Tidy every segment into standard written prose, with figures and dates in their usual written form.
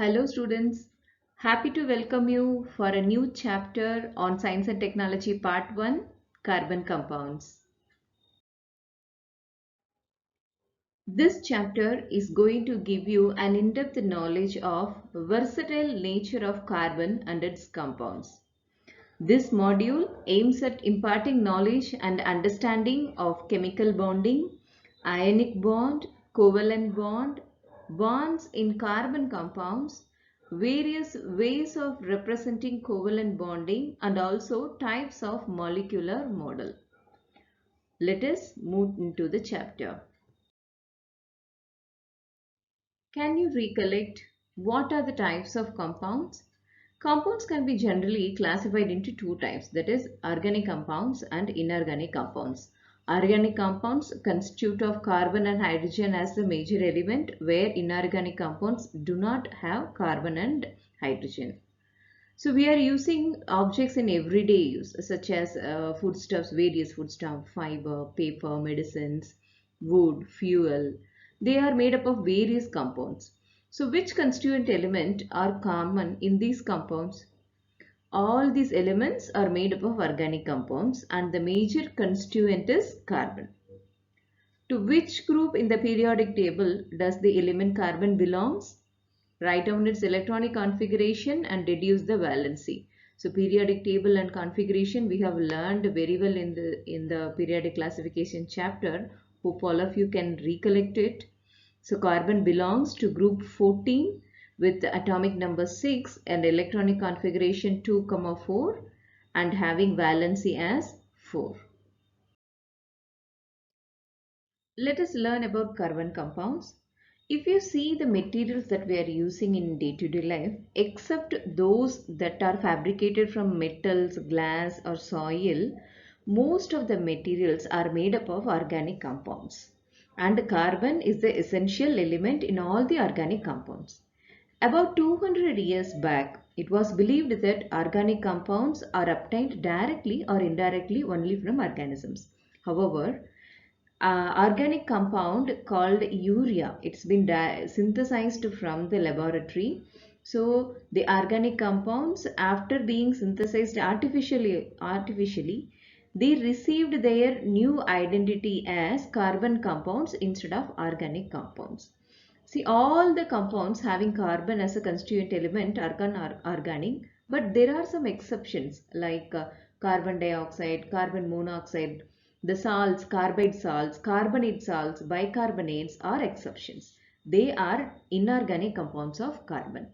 Hello, students. Happy to welcome you for a new chapter on Science and Technology Part 1 Carbon Compounds. This chapter is going to give you an in-depth knowledge of versatile nature of carbon and its compounds. This module aims at imparting knowledge and understanding of chemical bonding, ionic bond, covalent bond, bonds in carbon compounds, various ways of representing covalent bonding and also types of molecular model. Let us move into the chapter. Can you recollect what are the types of compounds? Compounds can be generally classified into two types, that is organic compounds and inorganic compounds. Organic compounds constitute of carbon and hydrogen as the major element, where inorganic compounds do not have carbon and hydrogen. So we are using objects in everyday use such as foodstuffs, various foodstuff, fiber, paper, medicines, wood, fuel. They are made up of various compounds. So which constituent element are common in these compounds? All these elements are made up of organic compounds and the major constituent is carbon. To which group in the periodic table does the element carbon belongs? Write down its electronic configuration and deduce the valency. So periodic table and configuration we have learned very well in the periodic classification chapter. Hope all of you can recollect it. So carbon belongs to group 14 with atomic number 6 and electronic configuration 2, 4 and having valency as 4. Let us learn about carbon compounds. If you see the materials that we are using in day-to-day life, except those that are fabricated from metals, glass or soil, most of the materials are made up of organic compounds. And carbon is the essential element in all the organic compounds. About 200 years back, it was believed that organic compounds are obtained directly or indirectly only from organisms. However, organic compound called urea. It's been synthesized from the laboratory. So the organic compounds, after being synthesized artificially, they received their new identity as carbon compounds instead of organic compounds. See, all the compounds having carbon as a constituent element are organic, but there are some exceptions like carbon dioxide, carbon monoxide, the salts, carbide salts, carbonate salts, bicarbonates are exceptions. They are inorganic compounds of carbon.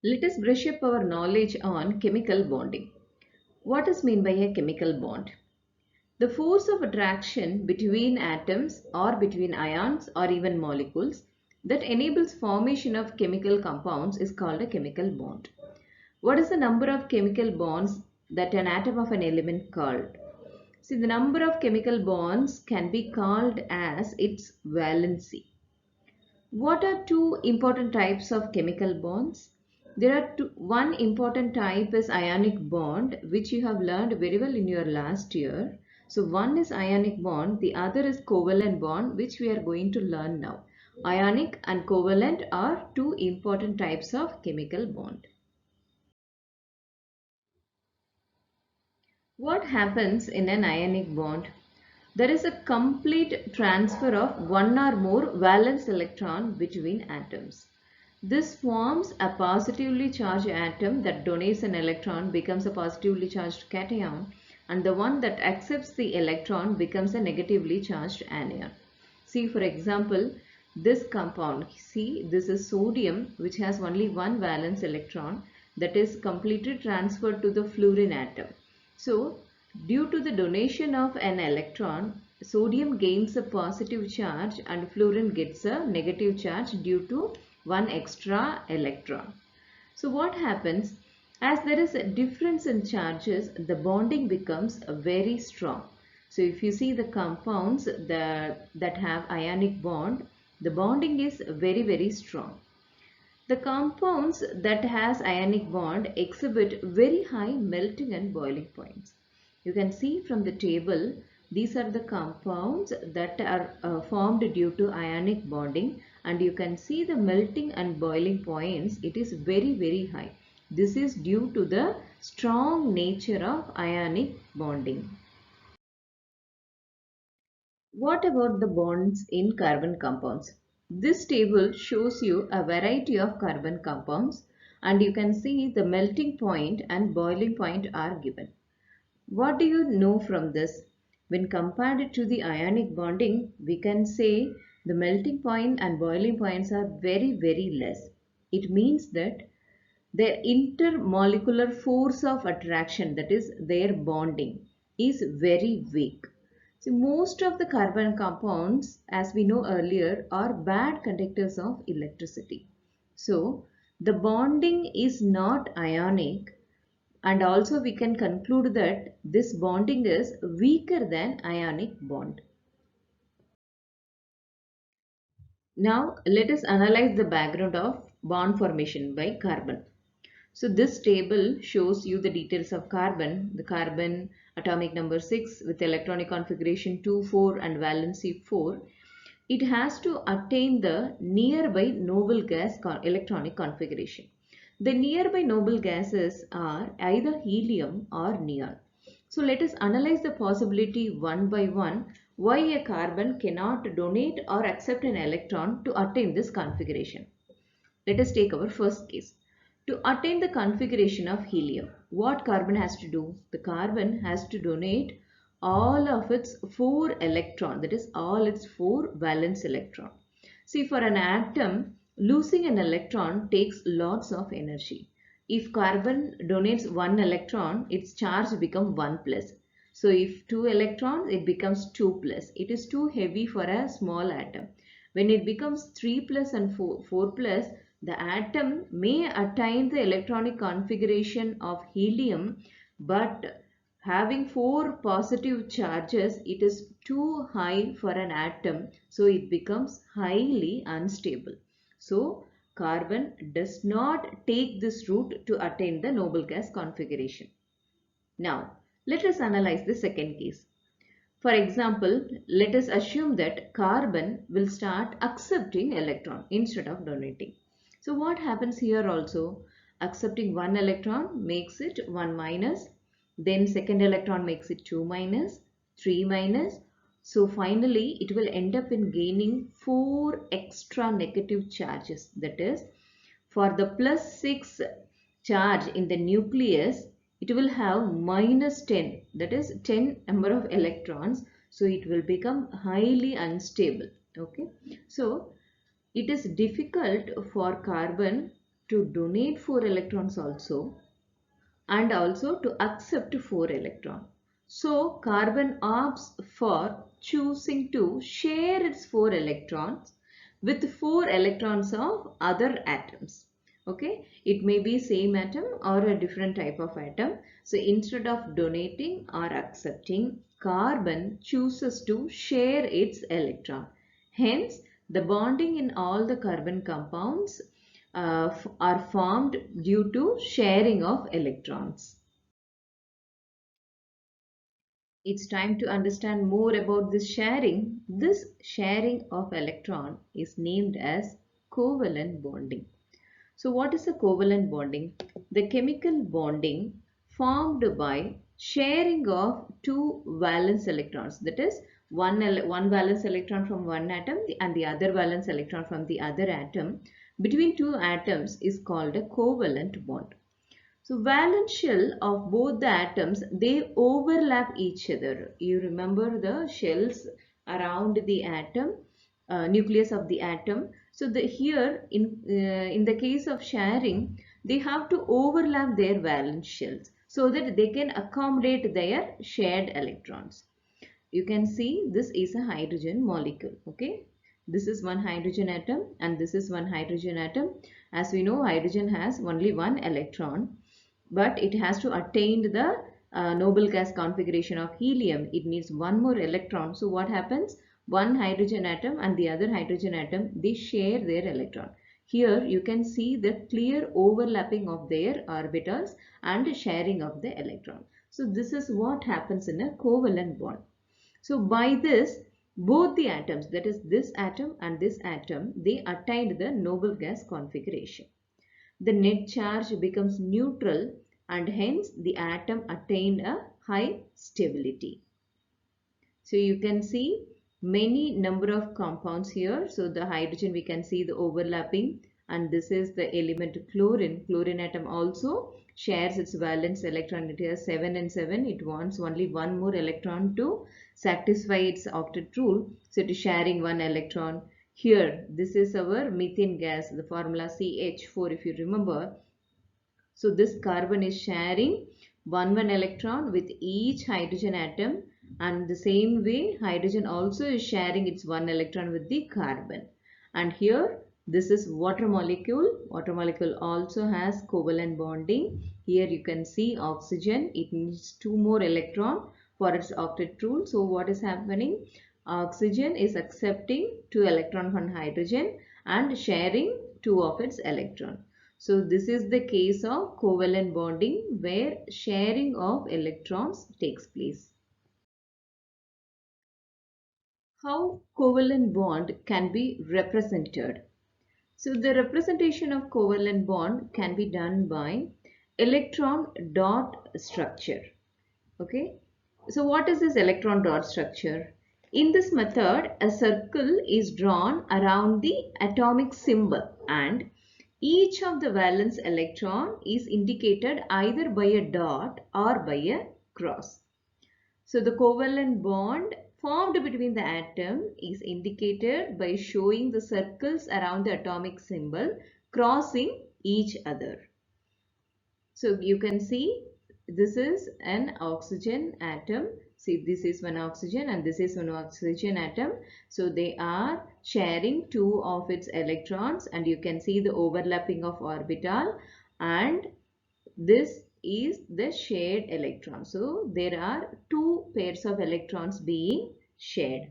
Let us brush up our knowledge on chemical bonding. What is meant by a chemical bond? The force of attraction between atoms or between ions or even molecules that enables formation of chemical compounds is called a chemical bond. What is the number of chemical bonds that an atom of an element called? See, the number of chemical bonds can be called as its valency. What are two important types of chemical bonds? There are one important type is ionic bond, which you have learned very well in your last year. So one is ionic bond, the other is covalent bond, which we are going to learn now. Ionic and covalent are two important types of chemical bond. What happens in an ionic bond? There is a complete transfer of one or more valence electron between atoms. This forms a positively charged atom that donates an electron becomes a positively charged cation, and the one that accepts the electron becomes a negatively charged anion. See, for example, this compound, see, this is sodium, which has only one valence electron that is completely transferred to the fluorine atom. So, due to the donation of an electron, sodium gains a positive charge and fluorine gets a negative charge due to one extra electron. So what happens? As there is a difference in charges, the bonding becomes very strong. So if you see the compounds that have ionic bond, the bonding is very strong. The compounds that has ionic bond exhibit very high melting and boiling points. You can see from the table These are the compounds that are formed due to ionic bonding, and you can see the melting and boiling points. It is very, very high. This is due to the strong nature of ionic bonding. What about the bonds in carbon compounds? This table shows you a variety of carbon compounds, and you can see the melting point and boiling point are given. What do you know from this? When compared to the ionic bonding, we can say the melting point and boiling points are very, very less. It means that their intermolecular force of attraction, that is their bonding, is very weak. So most of the carbon compounds, as we know earlier, are bad conductors of electricity. So the bonding is not ionic, and also we can conclude that this bonding is weaker than ionic bond. Now let us analyze the background of bond formation by carbon. So this table shows you the details of carbon, the carbon atomic number 6 with electronic configuration 2, 4 and valency 4. It has to attain the nearby noble gas electronic configuration. The nearby noble gases are either helium or neon. So let us analyze the possibility one by one why a carbon cannot donate or accept an electron to attain this configuration. Let us take our first case. To attain the configuration of helium, what carbon has to do? The carbon has to donate all of its 4 electron, that is all its 4 valence electron. See, for an atom, losing an electron takes lots of energy. If carbon donates 1 electron, its charge becomes 1 plus. So if 2 electrons, it becomes 2 plus. It is too heavy for a small atom. When it becomes 3 plus and 4 plus, the atom may attain the electronic configuration of helium, but having 4 positive charges, it is too high for an atom, so it becomes highly unstable. So carbon does not take this route to attain the noble gas configuration. Now let us analyze the second case. For example, let us assume that carbon will start accepting electron instead of donating. So what happens here also? Accepting 1 electron makes it 1 minus, then second electron makes it 2 minus, 3 minus. So finally it will end up in gaining 4 extra negative charges. That is, for the plus 6 charge in the nucleus, it will have minus 10, that is 10 number of electrons, so it will become highly unstable. Okay, so it is difficult for carbon to donate 4 electrons also, and also to accept 4 electron. So carbon opts for choosing to share its 4 electrons with 4 electrons of other atoms. Okay, it may be same atom or a different type of atom. So instead of donating or accepting, carbon chooses to share its electron. Hence, the bonding in all the carbon compounds are formed due to sharing of electrons. It's time to understand more about this sharing. This sharing of electron is named as covalent bonding. So what is a covalent bonding? The chemical bonding formed by sharing of 2 valence electrons. That is, one valence electron from one atom and the other valence electron from the other atom between 2 atoms is called a covalent bond. So valence shell of both the atoms, they overlap each other. You remember the shells around the atom, nucleus of the atom. So here in the case of sharing, they have to overlap their valence shells so that they can accommodate their shared electrons. You can see this is a hydrogen molecule. Okay, this is one hydrogen atom and this is one hydrogen atom. As we know, hydrogen has only one electron, but it has to attain the noble gas configuration of helium. It needs one more electron. So what happens? One hydrogen atom and the other hydrogen atom, they share their electron. Here you can see the clear overlapping of their orbitals and sharing of the electron. So this is what happens in a covalent bond. So by this, both the atoms, that is this atom and this atom, they attained the noble gas configuration. The net charge becomes neutral and hence the atom attained a high stability. So you can see many number of compounds here. So the hydrogen, we can see the overlapping, and this is the element chlorine. Chlorine atom also shares its valence electron. It has 7 and 7. It wants only one more electron to satisfy its octet rule. So it is sharing one electron. Here, this is our methane gas, the formula CH4 if you remember. So this carbon is sharing one electron with each hydrogen atom, and the same way hydrogen also is sharing its one electron with the carbon. And here this is water molecule. Water molecule also has covalent bonding. Here you can see oxygen. It needs two more electron for its octet rule. So what is happening? Oxygen is accepting two electron from hydrogen and sharing two of its electron. So this is the case of covalent bonding where sharing of electrons takes place. How covalent bond can be represented? So the representation of covalent bond can be done by electron dot structure. Okay. So what is this electron dot structure? In this method, a circle is drawn around the atomic symbol and each of the valence electron is indicated either by a dot or by a cross. So the covalent bond formed between the atom is indicated by showing the circles around the atomic symbol crossing each other. So you can see this is an oxygen atom. See, this is one oxygen and this is one oxygen atom. So they are sharing two of its electrons and you can see the overlapping of orbital, and this is the shared electron. So there are two pairs of electrons being shared.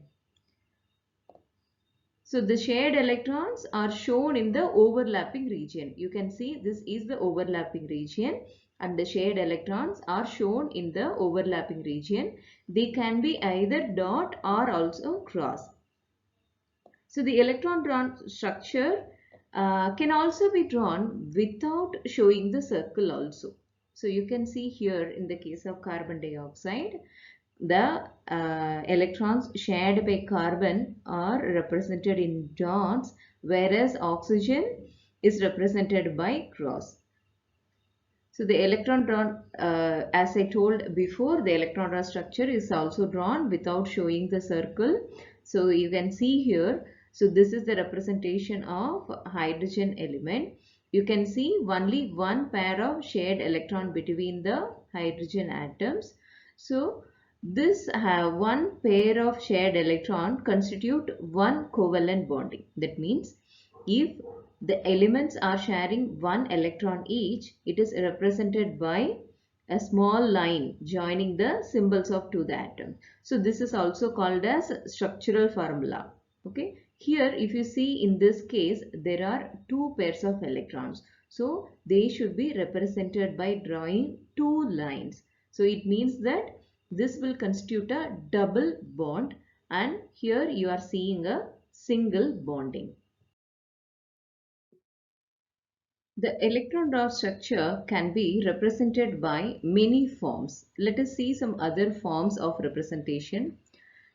So the shared electrons are shown in the overlapping region. You can see this is the overlapping region and the shared electrons are shown in the overlapping region. They can be either dot or also cross. So the electron drawn structure can also be drawn without showing the circle also. So you can see here in the case of carbon dioxide, the electrons shared by carbon are represented in dots, whereas oxygen is represented by cross. So the electron drawn, as I told before, the electron drawn structure is also drawn without showing the circle. So you can see here, so this is the representation of hydrogen element. You can see only one pair of shared electron between the hydrogen atoms. So this one pair of shared electron constitute one covalent bonding. That means if the elements are sharing one electron each, it is represented by a small line joining the symbols of two the atom. So this is also called as structural formula. Okay. Here if you see in this case there are two pairs of electrons. So they should be represented by drawing two lines. So it means that this will constitute a double bond and here you are seeing a single bonding. The electron dot structure can be represented by many forms. Let us see some other forms of representation.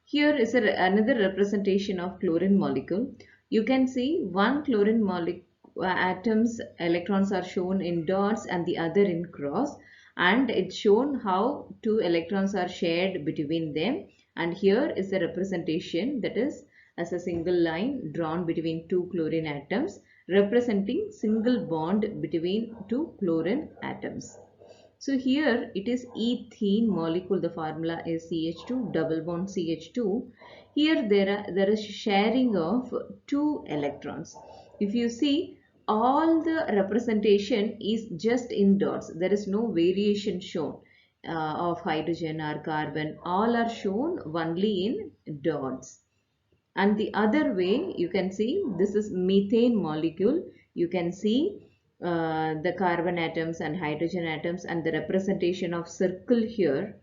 Here is another representation of chlorine molecule. You can see one chlorine molecule atoms electrons are shown in dots and the other in cross, and it's shown how two electrons are shared between them, and here is the representation, that is as a single line drawn between two chlorine atoms representing single bond between two chlorine atoms. So here it is ethene molecule. The formula is CH2 double bond CH2. Here there is sharing of two electrons. If you see, all the representation is just in dots. There is no variation shown of hydrogen or carbon. All are shown only in dots. And the other way you can see this is methane molecule. You can see the carbon atoms and hydrogen atoms and the representation of circle here.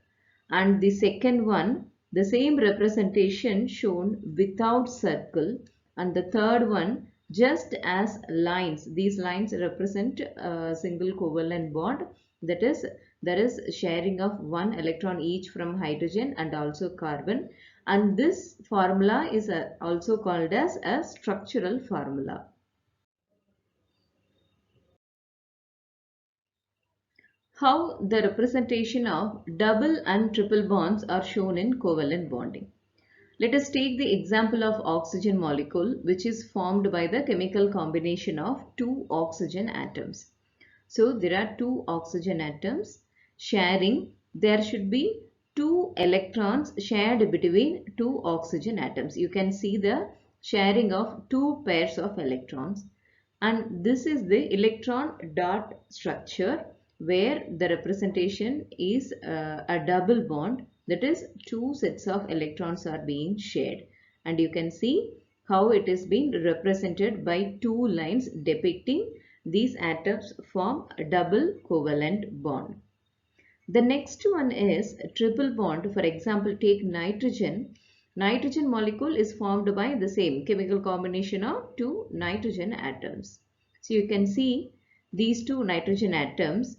And the second one, The same representation shown without circle, and the third one just as lines. These lines represent a single covalent bond, that is, there is sharing of one electron each from hydrogen and also carbon, and this formula is also called as a structural formula. How the representation of double and triple bonds are shown in covalent bonding. Let us take the example of oxygen molecule, which is formed by the chemical combination of two oxygen atoms. So there are two oxygen atoms sharing. There should be two electrons shared between two oxygen atoms. You can see the sharing of two pairs of electrons. And this is the electron dot structure, where the representation is a double bond, that is two sets of electrons are being shared, and you can see how it is being represented by two lines depicting these atoms form a double covalent bond. The next one is a triple bond. For example, take nitrogen. Nitrogen molecule is formed by the same chemical combination of two nitrogen atoms. So you can see these two nitrogen atoms.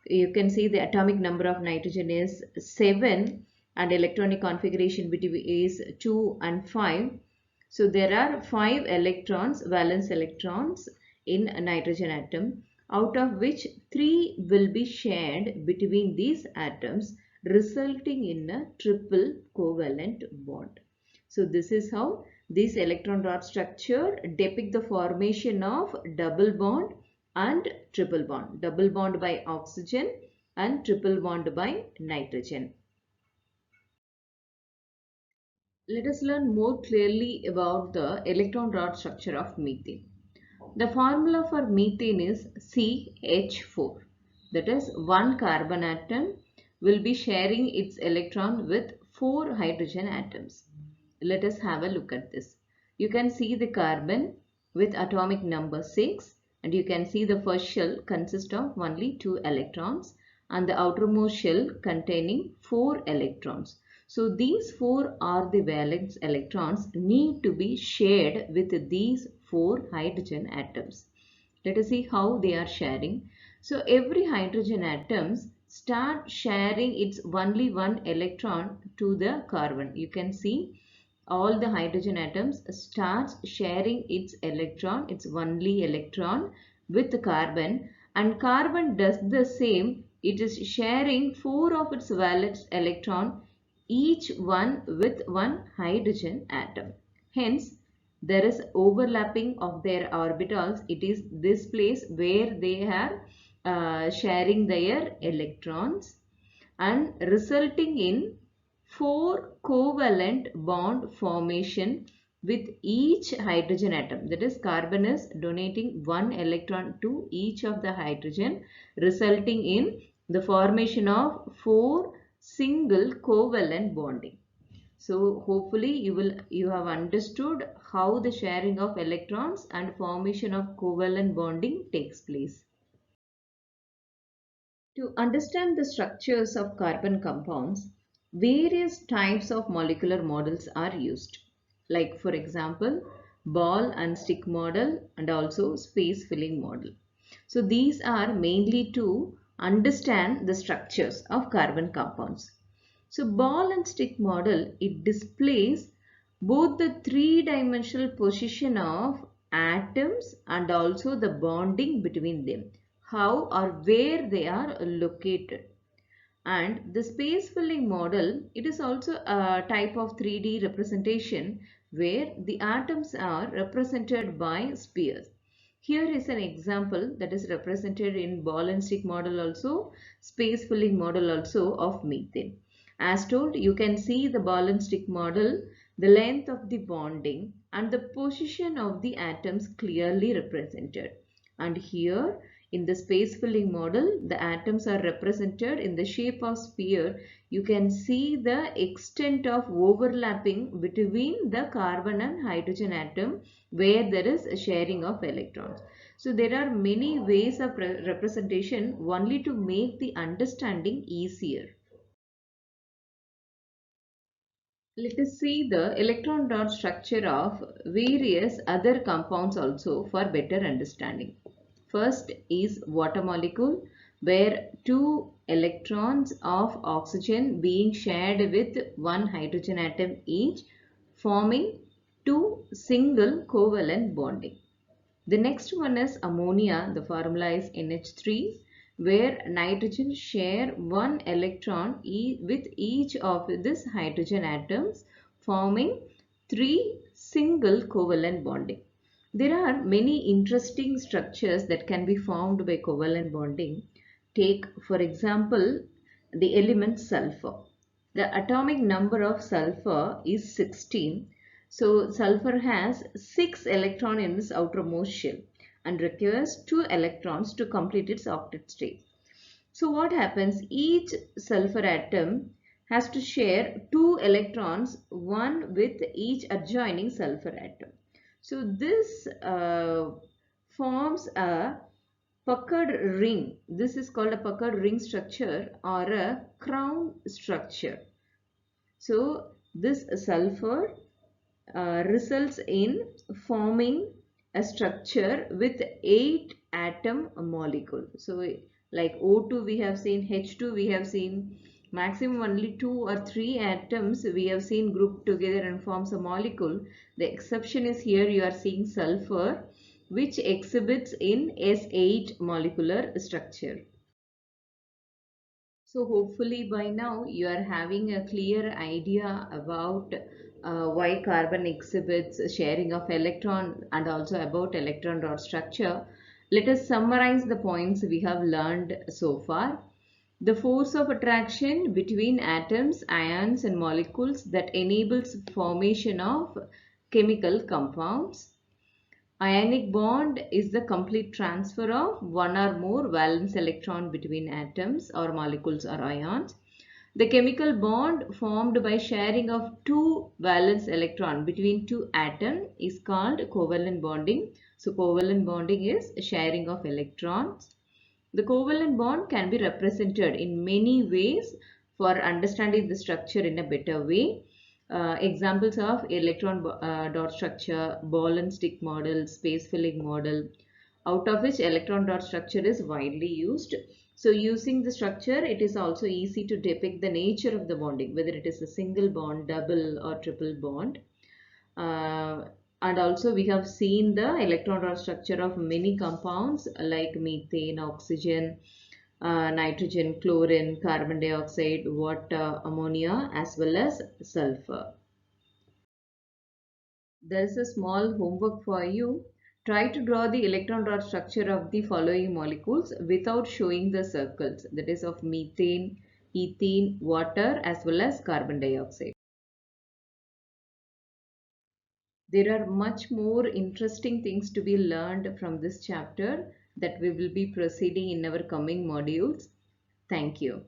You can see the atomic number of nitrogen is 7 and electronic configuration between is 2 and 5. So there are 5 electrons, valence electrons in a nitrogen atom, out of which 3 will be shared between these atoms, resulting in a triple covalent bond. So this is how this electron dot structure depict the formation of double bond and triple bond. Double bond by oxygen and triple bond by nitrogen. Let us learn more clearly about the electron dot structure of methane. The formula for methane is CH4. That is, one carbon atom will be sharing its electron with 4 hydrogen atoms. Let us have a look at this. You can see the carbon with atomic number 6, and you can see the first shell consists of only 2 electrons and the outermost shell containing 4 electrons. So these 4 are the valence electrons need to be shared with these 4 hydrogen atoms. Let us see how they are sharing. So every hydrogen atoms start sharing its only one electron to the carbon. You can see all the hydrogen atoms starts sharing its electron, its only electron with the carbon, and carbon does the same. It is sharing 4 of its valence electron, each one with one hydrogen atom. Hence, there is overlapping of their orbitals. It is this place where they are sharing their electrons and resulting in 4 covalent bond formation with each hydrogen atom. That is, carbon is donating 1 electron to each of the hydrogen, resulting in the formation of 4 single covalent bonding. So hopefully you have understood how the sharing of electrons and formation of covalent bonding takes place. To understand the structures of carbon compounds, various types of molecular models are used. Like for example, ball and stick model and also space filling model. So these are mainly to understand the structures of carbon compounds. So ball and stick model, it displays both the three-dimensional position of atoms and also the bonding between them, how or where they are located. And the space filling model, it is also a type of 3D representation where the atoms are represented by spheres. Here is an example that is represented in ball and stick model also, space filling model also of methane. As told, you can see the ball and stick model, the length of the bonding and the position of the atoms clearly represented. And here in the space filling model, the atoms are represented in the shape of sphere. You can see the extent of overlapping between the carbon and hydrogen atom where there is a sharing of electrons. So there are many ways of representation only to make the understanding easier. Let us see the electron dot structure of various other compounds also for better understanding. First is water molecule, where two electrons of oxygen being shared with one hydrogen atom each, forming two single covalent bonding. The next one is ammonia. The formula is NH3, where nitrogen share one electron with each of these hydrogen atoms, forming three single covalent bonding. There are many interesting structures that can be formed by covalent bonding. Take, for example, the element sulfur. The atomic number of sulfur is 16. So sulfur has 6 electrons in its outermost shell and requires 2 electrons to complete its octet state. So what happens? Each sulfur atom has to share 2 electrons, one with each adjoining sulfur atom. So this forms a puckered ring. This is called a puckered ring structure or a crown structure. So this sulfur results in forming a structure with 8 atom molecule. So like O2 we have seen, H2 we have seen, maximum only 2 or 3 atoms we have seen grouped together and forms a molecule. The exception is here you are seeing sulfur, which exhibits in S8 molecular structure. So hopefully by now you are having a clear idea about why carbon exhibits sharing of electron and also about electron dot structure. Let us summarize the points we have learned so far. The force of attraction between atoms, ions and molecules that enables formation of chemical compounds. Ionic bond is the complete transfer of one or more valence electron between atoms or molecules or ions. The chemical bond formed by sharing of two valence electron between two atoms is called covalent bonding. So covalent bonding is sharing of electrons. The covalent bond can be represented in many ways for understanding the structure in a better way. Examples of electron dot structure, ball and stick model, space filling model, out of which electron dot structure is widely used. So using the structure, it is also easy to depict the nature of the bonding, whether it is a single bond, double or triple bond. Uh, and also we have seen the electron dot structure of many compounds like methane, oxygen, nitrogen, chlorine, carbon dioxide, water, ammonia as well as sulfur. There is a small homework for you. Try to draw the electron dot structure of the following molecules without showing the circles, that is of methane, ethene, water as well as carbon dioxide. There are much more interesting things to be learned from this chapter that we will be proceeding in our coming modules. Thank you.